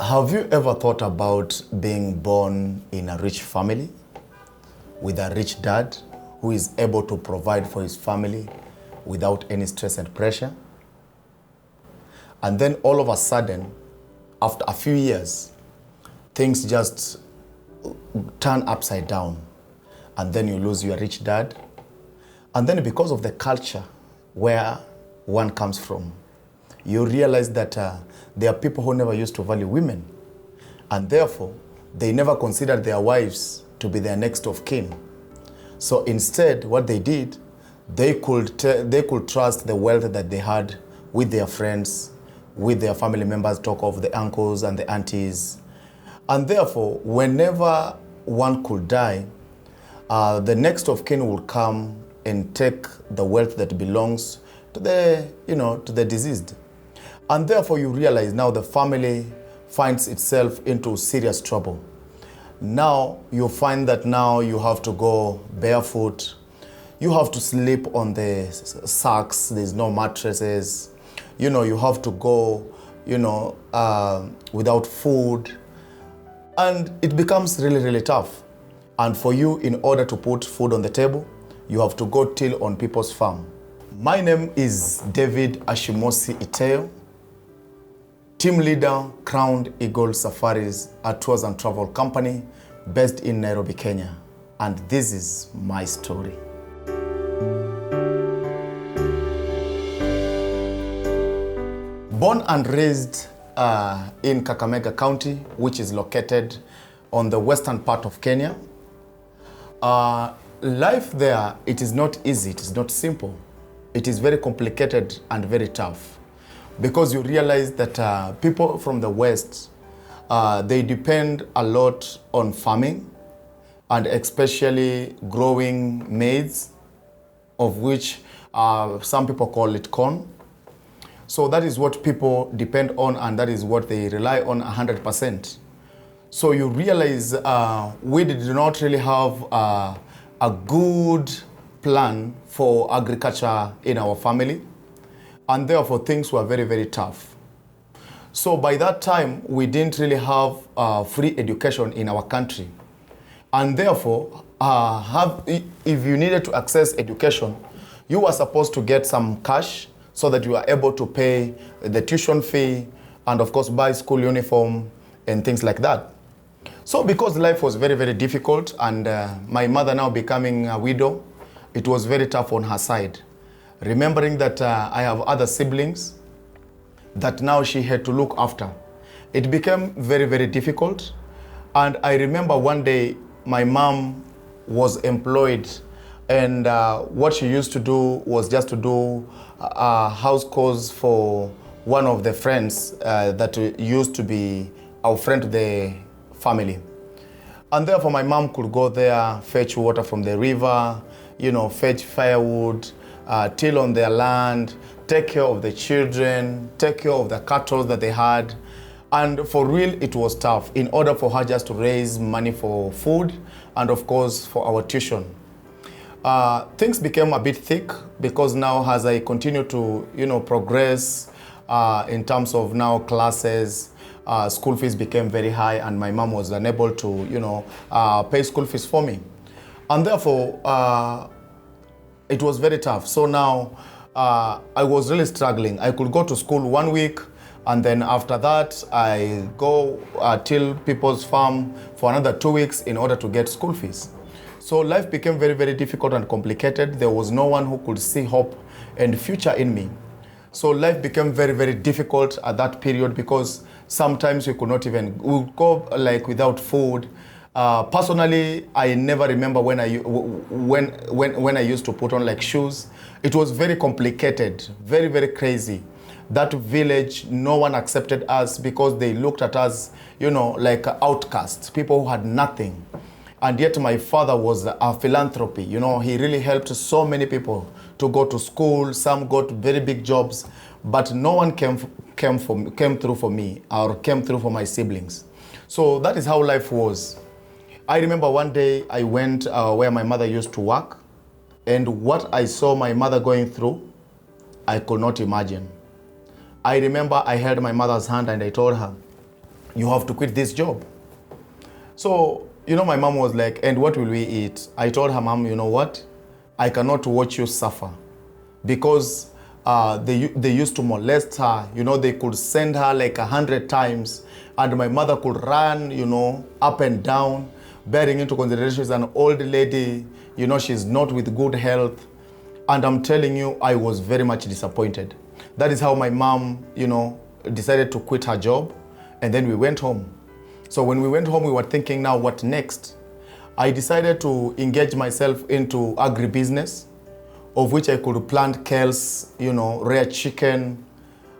Have you ever thought about being born in a rich family with a rich dad who is able to provide for his family without any stress and pressure? And then all of a sudden, after a few years, things just turn upside down. And then you lose your rich dad. And then because of the culture where one comes from, you realize that there are people who never used to value women. And therefore, they never considered their wives to be their next of kin. So instead, what they did, they could trust the wealth that they had with their friends, with their family members, talk of the uncles and the aunties. And therefore, whenever one could die, the next of kin will come and take the wealth that belongs to the deceased. And therefore you realize now the family finds itself into serious trouble. Now you find that now you have to go barefoot. You have to sleep on the sacks. There's no mattresses. You have to go, without food. And it becomes really, really tough. And for you, in order to put food on the table, you have to go till on people's farm. My name is David Ashimosi Iteo, team leader, Crowned Eagle Safaris, a tours and travel company based in Nairobi, Kenya. And this is my story. Born and raised in Kakamega County, which is located on the western part of Kenya. Life there, it is not easy, it is not simple. It is very complicated and very tough, because you realize that people from the West, they depend a lot on farming, and especially growing maize, of which some people call it corn. So that is what people depend on, and that is what they rely on 100%. So you realize we did not really have a good plan for agriculture in our family, and therefore things were very, very tough. So by that time, we didn't really have free education in our country. And therefore, if you needed to access education, you were supposed to get some cash so that you were able to pay the tuition fee and of course buy school uniform and things like that. So because life was very, very difficult, and my mother now becoming a widow, it was very tough on her side. Remembering that I have other siblings that now she had to look after. It became very, very difficult. And I remember one day my mom was employed, and what she used to do was just to do house calls for one of the friends that used to be our friend to the family. And therefore my mom could go there, fetch water from the river, fetch firewood, till on their land, take care of the children, take care of the cattle that they had. And for real, it was tough in order for her just to raise money for food and of course for our tuition. Things became a bit thick, because now as I continue to progress in terms of now classes, school fees became very high, and my mom was unable to pay school fees for me. And therefore, it was very tough. So now I was really struggling. I could go to school 1 week, and then after that I go till people's farm for another 2 weeks in order to get school fees. So life became very, very difficult and complicated. There was no one who could see hope and future in me. So life became very, very difficult at that period, because sometimes we could not even, we would go like without food. Personally, I never remember when I used to put on like shoes. It was very complicated, very, very crazy. That village, no one accepted us because they looked at us, like outcasts, people who had nothing. And yet my father was a philanthropy. He really helped so many people to go to school. Some got very big jobs, but no one came through for me or came through for my siblings. So that is how life was. I remember one day I went where my mother used to work, and what I saw my mother going through, I could not imagine. I remember I held my mother's hand and I told her, you have to quit this job. So, my mom was like, and what will we eat? I told her, Mom, you know what? I cannot watch you suffer, because they used to molest her. They could send her like 100 times, and my mother could run, up and down, bearing into consideration she's an old lady, she's not with good health. And I'm telling you, I was very much disappointed. That is how my mom, decided to quit her job, and then we went home. So when we went home, we were thinking, now what next? I decided to engage myself into agribusiness, of which I could plant kales, rear chicken.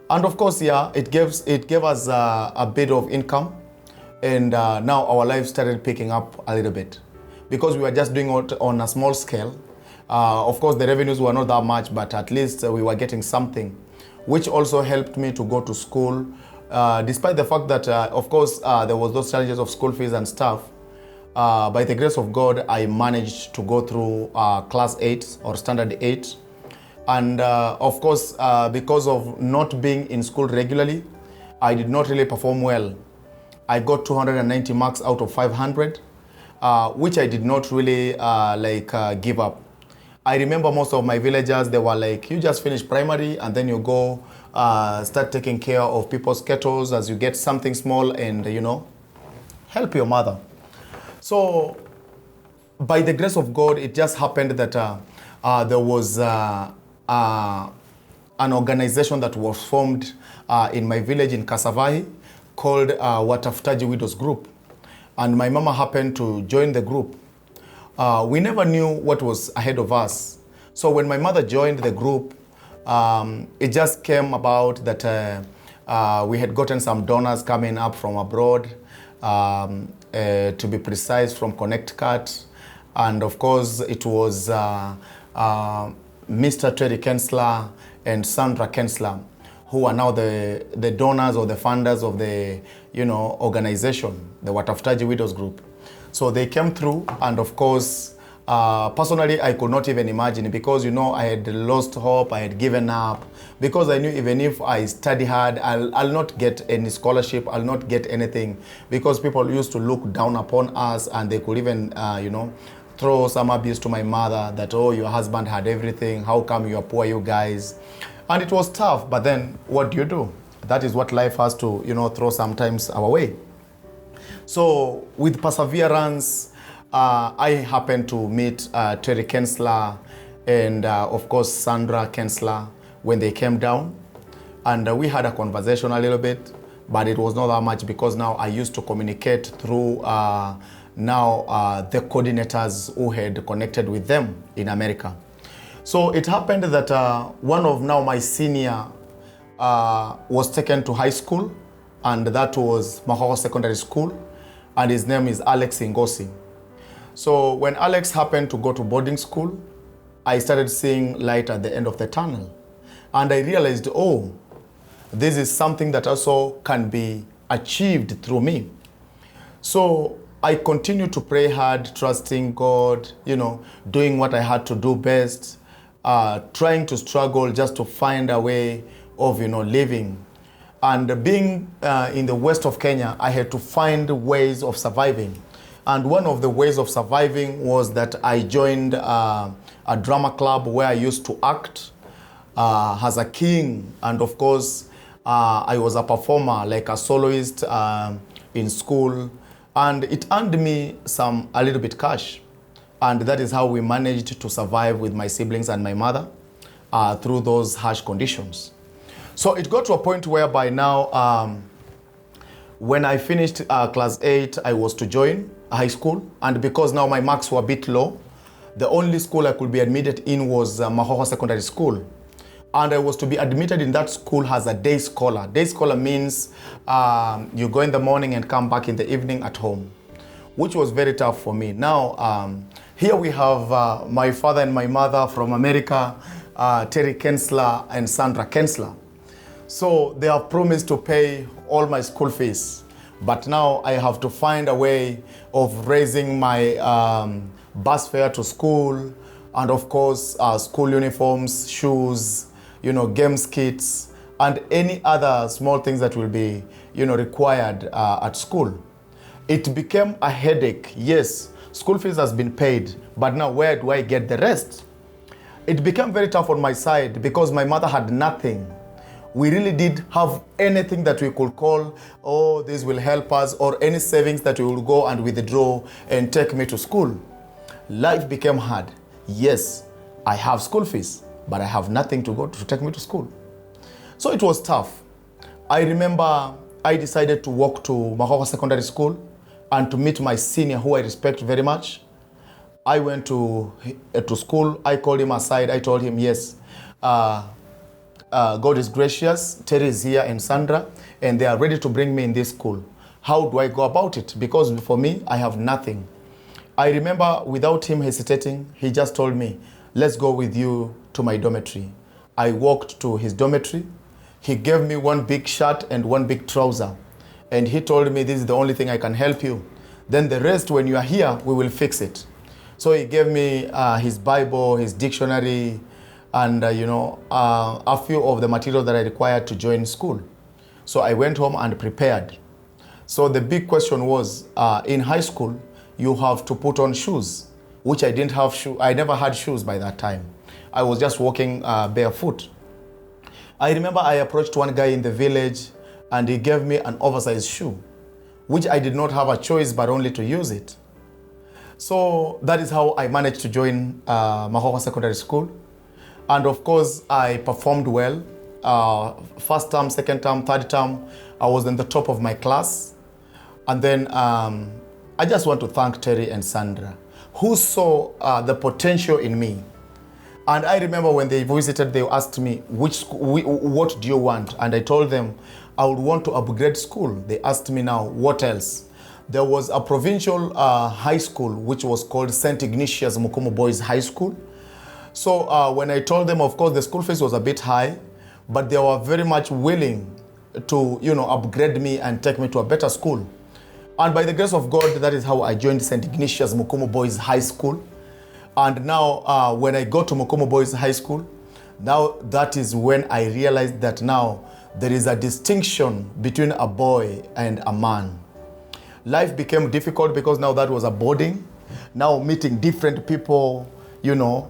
And of course, it gave us a bit of income. And now our life started picking up a little bit, because we were just doing it on a small scale. Of course, the revenues were not that much, but at least we were getting something, which also helped me to go to school. Despite the fact that, of course, there was those challenges of school fees and stuff, by the grace of God, I managed to go through class 8 or standard 8. And of course, because of not being in school regularly, I did not really perform well. I got 290 marks out of 500, which I did not really give up. I remember most of my villagers, they were like, you just finish primary and then you go start taking care of people's kettles as you get something small and, help your mother. So by the grace of God, it just happened that there was an organization that was formed in my village in Kasavahi called Watafutaji Widows Group. And my mama happened to join the group. We never knew what was ahead of us. So when my mother joined the group, it just came about that we had gotten some donors coming up from abroad, to be precise, from Connecticut. And of course, it was Mr. Terry Kensler and Sandra Kensler, who are now the donors or the funders of the organization, the Watafutaji Widows Group. So they came through, and of course, personally, I could not even imagine, because I had lost hope, I had given up, because I knew even if I study hard, I'll not get any scholarship, I'll not get anything, because people used to look down upon us, and they could even, throw some abuse to my mother that, oh, your husband had everything, how come you are poor, you guys? And it was tough, but then what do? That is what life has to, throw sometimes our way. So with perseverance, I happened to meet Terry Kensler and of course Sandra Kensler when they came down, and we had a conversation a little bit, but it was not that much, because now I used to communicate through the coordinators who had connected with them in America. So it happened that one of now my senior was taken to high school, and that was Mahoho Secondary School, and his name is Alex Ngosi. So when Alex happened to go to boarding school, I started seeing light at the end of the tunnel. And I realized, oh, this is something that also can be achieved through me. So I continued to pray hard, trusting God, doing what I had to do best, trying to struggle just to find a way of, living. And being in the west of Kenya, I had to find ways of surviving. And one of the ways of surviving was that I joined a drama club where I used to act as a king. And of course, I was a performer, like a soloist in school. And it earned me a little bit cash. And that is how we managed to survive with my siblings and my mother through those harsh conditions. So it got to a point whereby now, when I finished class 8, I was to join high school. And because now my marks were a bit low, the only school I could be admitted in was Mahoho Secondary School. And I was to be admitted in that school as a day scholar. Day scholar means you go in the morning and come back in the evening at home, which was very tough for me. Now, here we have my father and my mother from America, Terry Kensler and Sandra Kensler. So they have promised to pay all my school fees. But now I have to find a way of raising my bus fare to school, and of course school uniforms, shoes, games kits, and any other small things that will be, required at school. It became a headache. Yes, school fees has been paid, but now where do I get the rest? It became very tough on my side because my mother had nothing. We really did have anything that we could call, oh, this will help us, or any savings that we will go and withdraw and take me to school. Life became hard. Yes, I have school fees, but I have nothing to go to take me to school. So it was tough. I remember I decided to walk to Makokwa Secondary School and to meet my senior, who I respect very much. I went to school. I called him aside. I told him, yes, God is gracious. Terry is here and Sandra, and they are ready to bring me in this school. How do I go about it? Because for me, I have nothing. I remember without him hesitating, he just told me, let's go with you to my dormitory. I walked to his dormitory. He gave me one big shirt and one big trouser. And he told me, this is the only thing I can help you. Then the rest, when you are here, we will fix it. So he gave me his Bible, his dictionary, and a few of the materials that I required to join school. So I went home and prepared. So the big question was, in high school, you have to put on shoes, which I didn't have shoes. I never had shoes by that time. I was just walking barefoot. I remember I approached one guy in the village and he gave me an oversized shoe, which I did not have a choice but only to use it. So that is how I managed to join Makokwa Secondary School. And of course, I performed well. First term, second term, third term, I was in the top of my class. And then I just want to thank Terry and Sandra, who saw the potential in me. And I remember when they visited, they asked me, what do you want? And I told them, I would want to upgrade school. They asked me now, what else? There was a provincial high school, which was called St. Ignatius Mukumu Boys High School. So when I told them, of course, the school fees was a bit high, but they were very much willing to, upgrade me and take me to a better school. And by the grace of God, that is how I joined St. Ignatius Mukumu Boys High School. And now when I go to Mukumu Boys High School, now that is when I realized that now there is a distinction between a boy and a man. Life became difficult because now that was a boarding. Now meeting different people,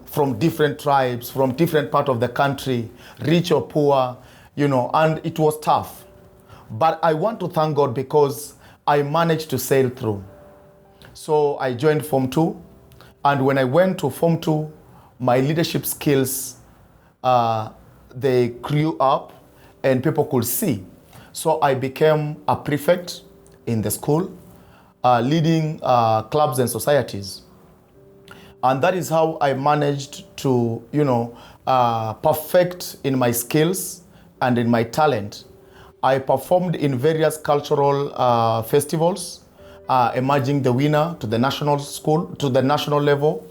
from different tribes, from different part of the country, rich or poor, and it was tough. But I want to thank God because I managed to sail through. So I joined Form 2. And when I went to Form 2, my leadership skills, they grew up and people could see. So I became a prefect in the school, leading clubs and societies. And that is how I managed to, perfect in my skills and in my talent. I performed in various cultural festivals, emerging the winner to the national school, to the national level.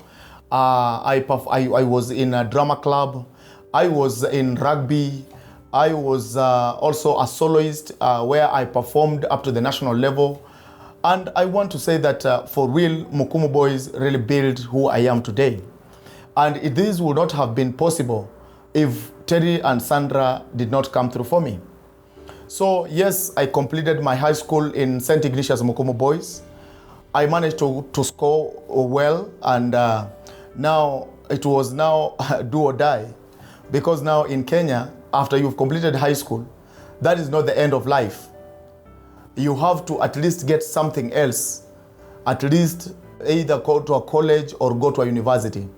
I was in a drama club. I was in rugby. I was also a soloist where I performed up to the national level. And I want to say that for real, Mukumu Boys really built who I am today. And this would not have been possible if Terry and Sandra did not come through for me. So yes, I completed my high school in St. Ignatius Mukumu Boys. I managed to score well, and now it was now do or die. Because now in Kenya, after you've completed high school, that is not the end of life. You have to at least get something else, at least either go to a college or go to a university.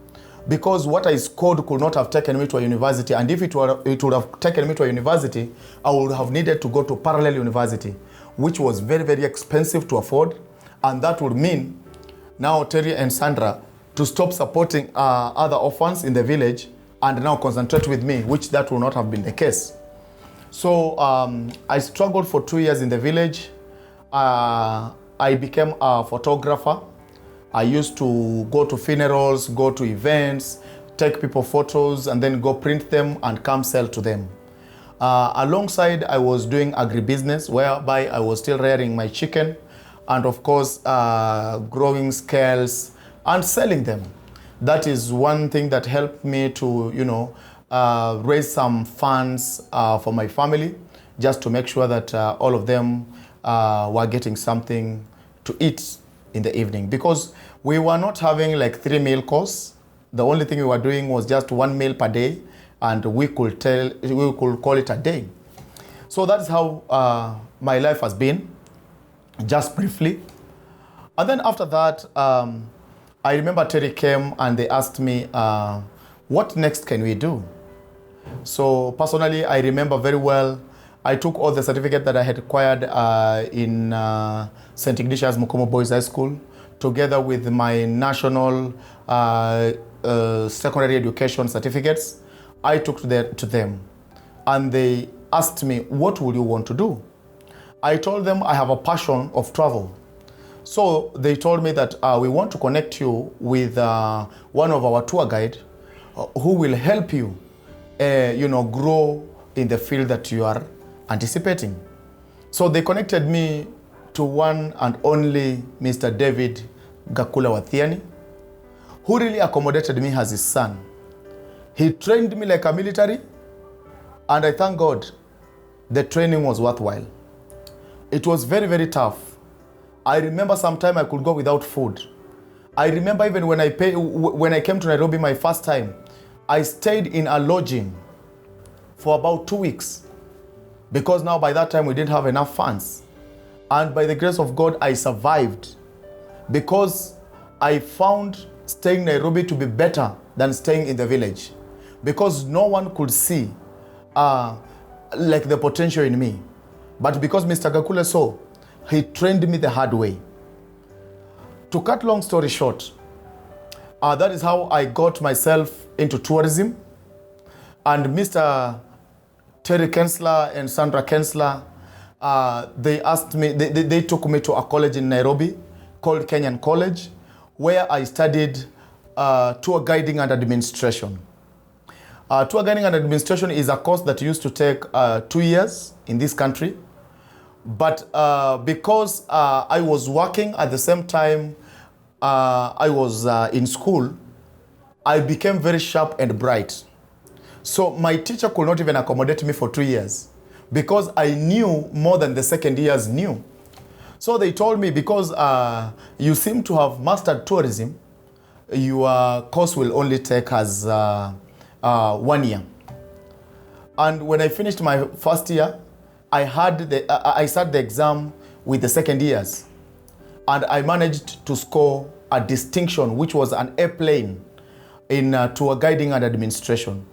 Because what I scored could not have taken me to a university, and if it would have taken me to a university, I would have needed to go to parallel university, which was very, very expensive to afford. And that would mean now Terry and Sandra to stop supporting other orphans in the village and now concentrate with me, which that would not have been the case. So I struggled for 2 years in the village. I became a photographer. I used to go to funerals, go to events, take people photos, and then go print them and come sell to them. Alongside, I was doing agribusiness, whereby I was still rearing my chicken, and of course, growing scales and selling them. That is one thing that helped me to, raise some funds for my family, just to make sure that all of them were getting something to eat in the evening, because we were not having like 3 meal course. The only thing we were doing was just 1 meal per day, and we could call it a day. So that's how my life has been, just briefly. And then after that, I remember Terry came and they asked me, what next can we do? So personally, I remember very well, I took all the certificate that I had acquired in St. Ignatius Mukomo Boys High School, together with my national secondary education certificates. I took to them, and they asked me, what would you want to do? I told them I have a passion of travel. So they told me that we want to connect you with one of our tour guide who will help you, grow in the field that you are anticipating. So they connected me to one and only Mr. David Gakula Wathiani, who really accommodated me as his son. He trained me like a military, and I thank God the training was worthwhile. It was very, very tough. I remember sometime I could go without food. I remember even when I came to Nairobi my first time, I stayed in a lodging for about 2 weeks, because now by that time we didn't have enough funds. And by the grace of God, I survived, because I found staying in Nairobi to be better than staying in the village, because no one could see like the potential in me. But because Mr. Gakula saw, he trained me the hard way. To cut long story short, that is how I got myself into tourism. And Mr. Terry Kensler and Sandra Kensler, they asked me, they took me to a college in Nairobi called Kenyan College, where I studied tour guiding and administration. Tour guiding and administration is a course that used to take 2 years in this country. But because I was working at the same time I was in school, I became very sharp and bright. So my teacher could not even accommodate me for 2 years, because I knew more than the second years knew. So they told me, because you seem to have mastered tourism, your course will only take us 1 year. And when I finished my first year, I sat the exam with the second years, and I managed to score a distinction, which was an A-plane in tour guiding and administration.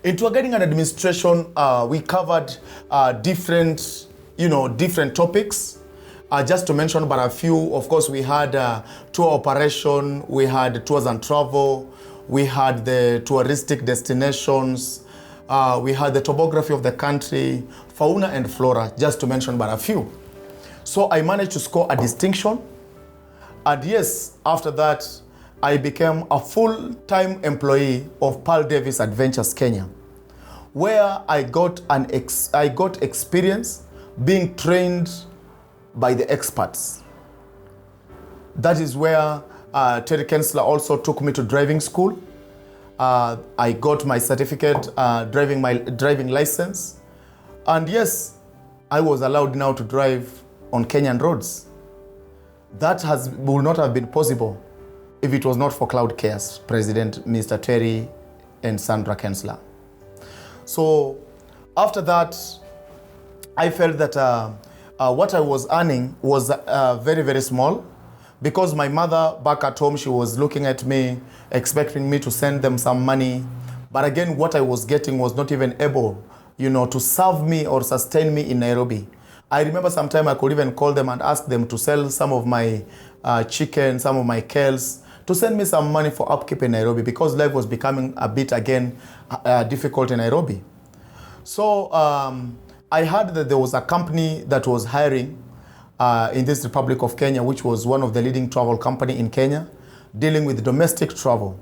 In tour guiding and administration, we covered different topics. Just to mention but a few, of course, we had tour operation, we had tours and travel, we had the touristic destinations, we had the topography of the country, fauna and flora, just to mention but a few. So I managed to score a distinction. And yes, after that, I became a full-time employee of Pearl Davis Adventures Kenya, where I got experience being trained by the experts. That is where Terry Kensler also took me to driving school. I got my certificate, driving license. And yes, I was allowed now to drive on Kenyan roads. That would not have been possible if it was not for Cloud Cares President Mr. Terry and Sandra Kensler. So after that, I felt that what I was earning was very, very small, because my mother back at home, she was looking at me, expecting me to send them some money. But again, what I was getting was not even able, to serve me or sustain me in Nairobi. I remember sometime I could even call them and ask them to sell some of my chicken, some of my kales, to send me some money for upkeep in Nairobi, because life was becoming a bit, again, difficult in Nairobi. So I heard that there was a company that was hiring in this Republic of Kenya, which was one of the leading travel company in Kenya, dealing with domestic travel.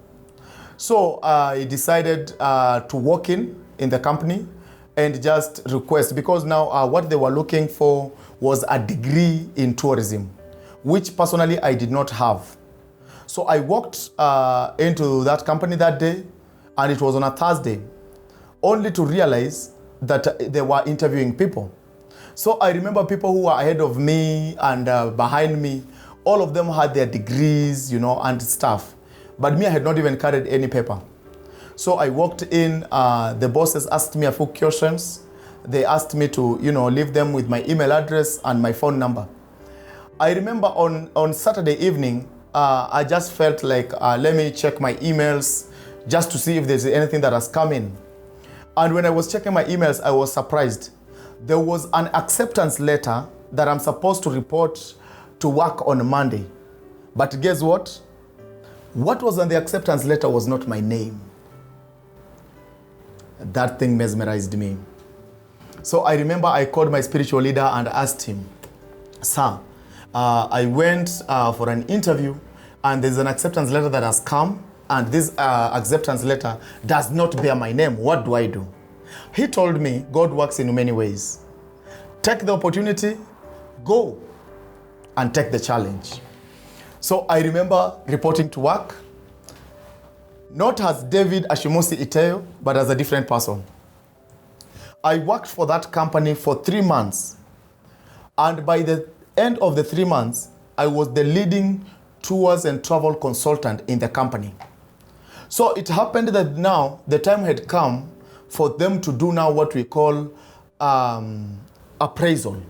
So I decided to walk in the company and just request, because now what they were looking for was a degree in tourism, which personally I did not have. So I walked into that company that day, and it was on a Thursday, only to realize that they were interviewing people. So I remember people who were ahead of me and behind me, all of them had their degrees, and stuff. But me, I had not even carried any paper. So I walked in, the bosses asked me a few questions. They asked me to, leave them with my email address and my phone number. I remember on Saturday evening, I just felt like, let me check my emails just to see if there's anything that has come in. And when I was checking my emails, I was surprised. There was an acceptance letter that I'm supposed to report to work on Monday. But guess what? What was on the acceptance letter was not my name. That thing mesmerized me. So I remember I called my spiritual leader and asked him, sir, I went for an interview and there's an acceptance letter that has come, and this acceptance letter does not bear my name. What do I do? He told me God works in many ways. Take the opportunity, go and take the challenge. So I remember reporting to work, not as David Ashimosi Iteyo, but as a different person. I worked for that company for 3 months. And by the end of the 3 months, I was the leading tours and travel consultant in the company. So it happened that now the time had come for them to do now what we call appraisal.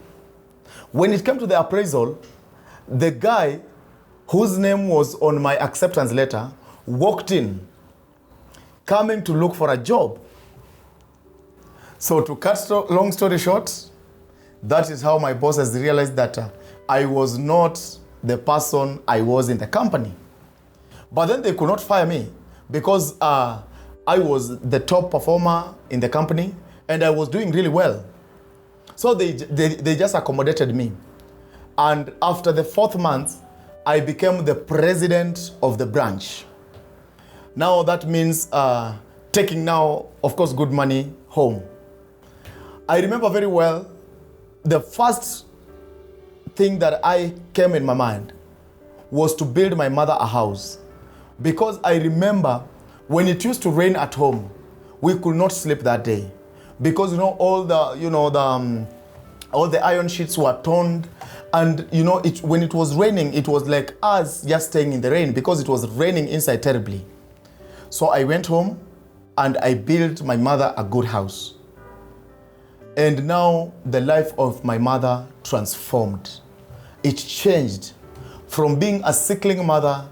When it came to the appraisal, the guy whose name was on my acceptance letter walked in, coming to look for a job. So to cut long story short, that is how my bosses realized that I was not the person I was in the company. But then they could not fire me because I was the top performer in the company and I was doing really well. So they just accommodated me. And after the 4th month, I became the president of the branch. Now that means taking now, of course, good money home. I remember very well, the first thing that I came in my mind was to build my mother a house. Because I remember when it used to rain at home, we could not sleep that day. Because all the iron sheets were torn, and when it was raining, it was like us just staying in the rain because it was raining inside terribly. So I went home and I built my mother a good house. And now the life of my mother transformed. It changed from being a sickling mother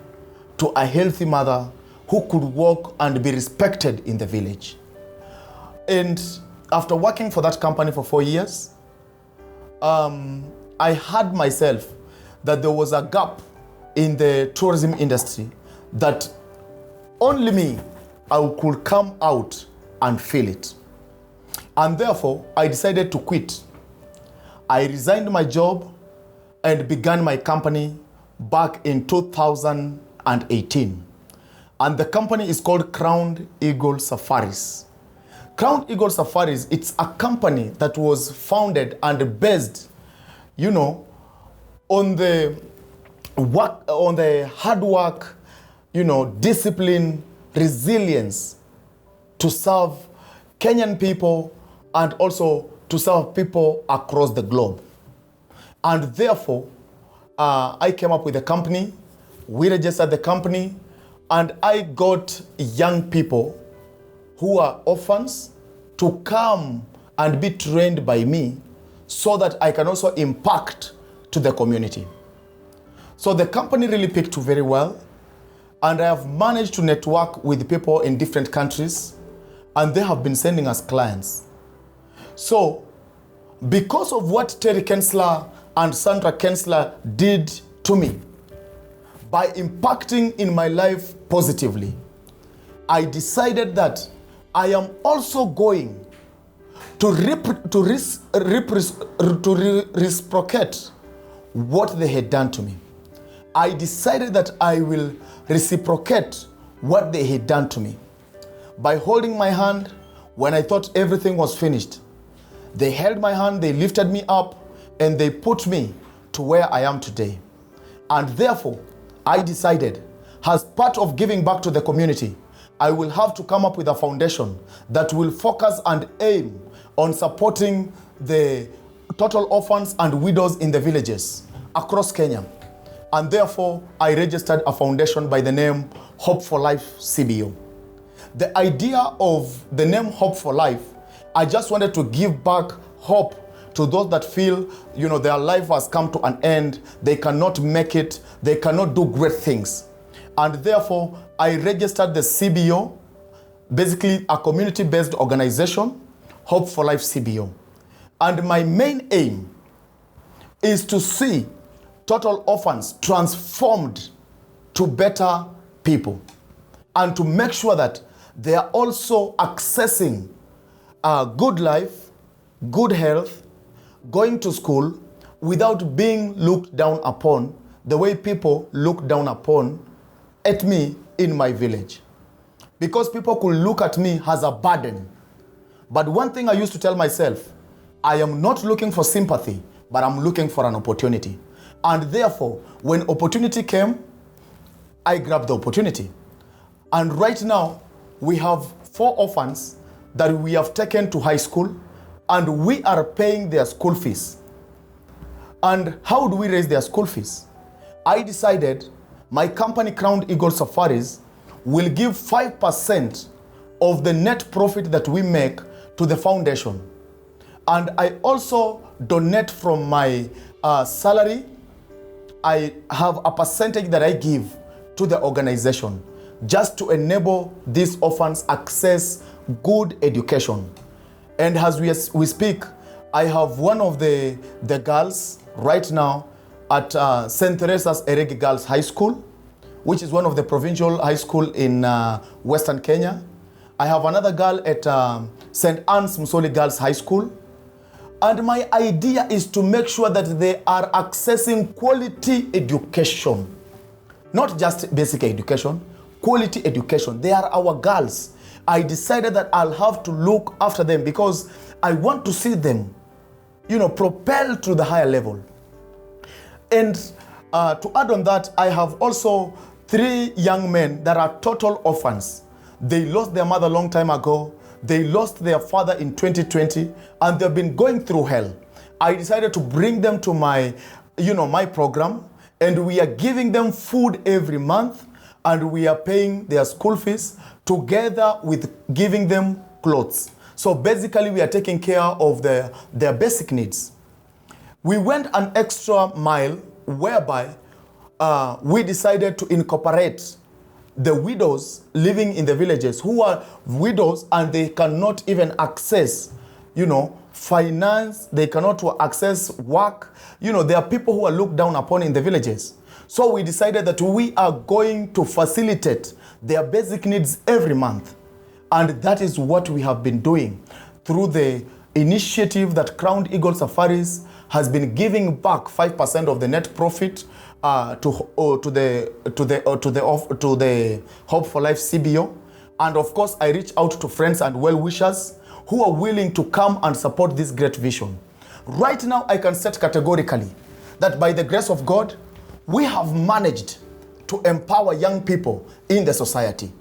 to a healthy mother who could walk and be respected in the village. And after working for that company for 4 years, I had myself that there was a gap in the tourism industry that only me, I could come out and fill it. And therefore, I decided to quit. I resigned my job and began my company back in 2018. And the company is called Crown Eagle Safaris. Crown Eagle Safaris, it's a company that was founded and based, on the work, on the hard work, discipline, resilience to serve Kenyan people and also to serve people across the globe. And therefore, I came up with a company, we registered the company, and I got young people who are orphans to come and be trained by me so that I can also impact to the community. So the company really picked very well, and I have managed to network with people in different countries, and they have been sending us clients. So because of what Terry Kensler and Sandra Kensler did to me, by impacting in my life positively, I decided that I am also going to reciprocate what they had done to me. I decided that I will reciprocate what they had done to me. By holding my hand when I thought everything was finished, they held my hand, they lifted me up, and they put me to where I am today. And therefore, I decided, as part of giving back to the community, I will have to come up with a foundation that will focus and aim on supporting the total orphans and widows in the villages across Kenya. And therefore, I registered a foundation by the name Hope for Life CBO. The idea of the name Hope for Life, I just wanted to give back hope to those that feel, their life has come to an end, they cannot make it, they cannot do great things. And therefore, I registered the CBO, basically a community-based organization, Hope for Life CBO. And my main aim is to see total orphans transformed to better people, and to make sure that they are also accessing a good life, good health, going to school without being looked down upon the way people look down upon at me in my village. Because people could look at me as a burden. But one thing I used to tell myself, I am not looking for sympathy, but I'm looking for an opportunity. And therefore, when opportunity came, I grabbed the opportunity. And right now, we have 4 orphans that we have taken to high school, and we are paying their school fees. And how do we raise their school fees? I decided my company, Crowned Eagle Safaris, will give 5% of the net profit that we make to the foundation. And I also donate from my salary. I have a percentage that I give to the organization just to enable these orphans access good education. And as we speak, I have one of the girls right now at St. Teresa's Eregi Girls High School, which is one of the provincial high school in Western Kenya. I have another girl at St. Anne's Musoli Girls High School. And my idea is to make sure that they are accessing quality education. Not just basic education, quality education. They are our girls. I decided that I'll have to look after them because I want to see them, propelled to the higher level. And to add on that, I have also 3 young men that are total orphans. They lost their mother a long time ago. They lost their father in 2020, and they've been going through hell. I decided to bring them to my program, and we are giving them food every month, and we are paying their school fees together with giving them clothes. So basically, we are taking care of their basic needs. We went an extra mile whereby we decided to incorporate the widows living in the villages who are widows and they cannot even access, finance, they cannot access work. There are people who are looked down upon in the villages. So we decided that we are going to facilitate their basic needs every month. And that is what we have been doing through the initiative that Crowned Eagle Safaris has been giving back 5% of the net profit to the Hope for Life CBO. And of course, I reach out to friends and well-wishers who are willing to come and support this great vision. Right now, I can state categorically that by the grace of God, we have managed to empower young people in the society.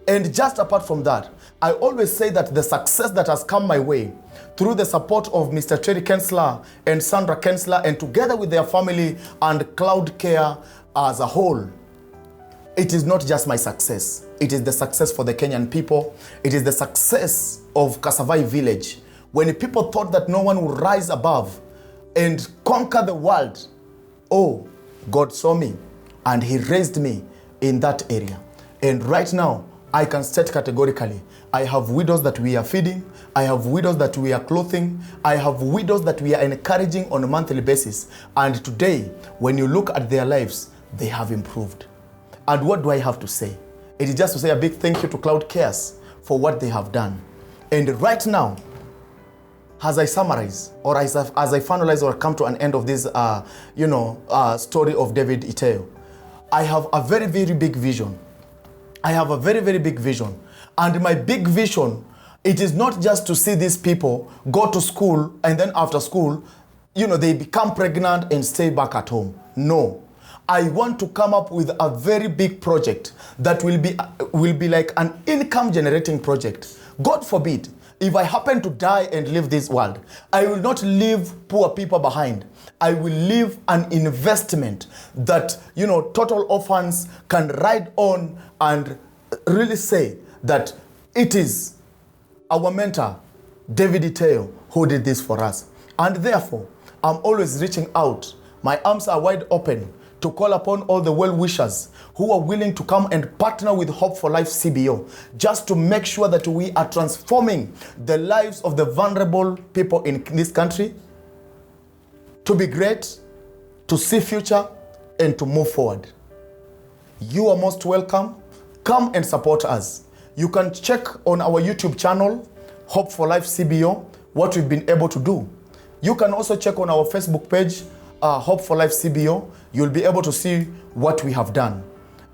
And just apart from that, I always say that the success that has come my way through the support of Mr. Cherry Kensler and Sandra Kensler, and together with their family and Cloud Care as a whole, it is not just my success. It is the success for the Kenyan people. It is the success of Kasavai village. When people thought that no one would rise above and conquer the world, oh, God saw me and He raised me in that area. And right now, I can state categorically, I have widows that we are feeding, I have widows that we are clothing, I have widows that we are encouraging on a monthly basis. And today, when you look at their lives, they have improved. And what do I have to say? It is just to say a big thank you to Cloud Cares for what they have done. And right now, as I summarize, or as I finalize or come to an end of this, story of David Iteo, I have a very, very big vision. I have a very, very big vision. And my big vision, it is not just to see these people go to school and then after school, they become pregnant and stay back at home. No. I want to come up with a very big project that will be like an income generating project. God forbid, if I happen to die and leave this world, I will not leave poor people behind. I will leave an investment that, total orphans can ride on and really say that it is our mentor, David Iteo, who did this for us. And therefore, I'm always reaching out. My arms are wide open to call upon all the well-wishers who are willing to come and partner with Hope for Life CBO, just to make sure that we are transforming the lives of the vulnerable people in this country to be great, to see future, and to move forward. You are most welcome. Come and support us. You can check on our YouTube channel, Hope for Life CBO, what we've been able to do. You can also check on our Facebook page, Hope for Life CBO. You'll be able to see what we have done.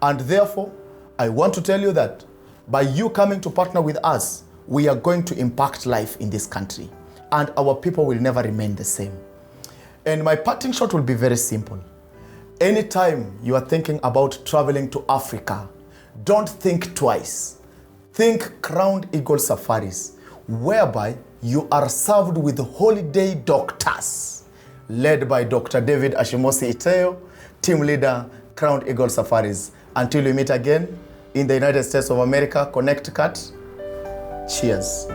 And therefore, I want to tell you that by you coming to partner with us, we are going to impact life in this country, and our people will never remain the same. And my parting shot will be very simple. Anytime you are thinking about traveling to Africa, don't think twice. Think Crowned Eagle Safaris, whereby you are served with holiday doctors, led by Dr. David Ashimosi Iteo, team leader, Crowned Eagle Safaris. Until we meet again in the United States of America, Connecticut, cheers.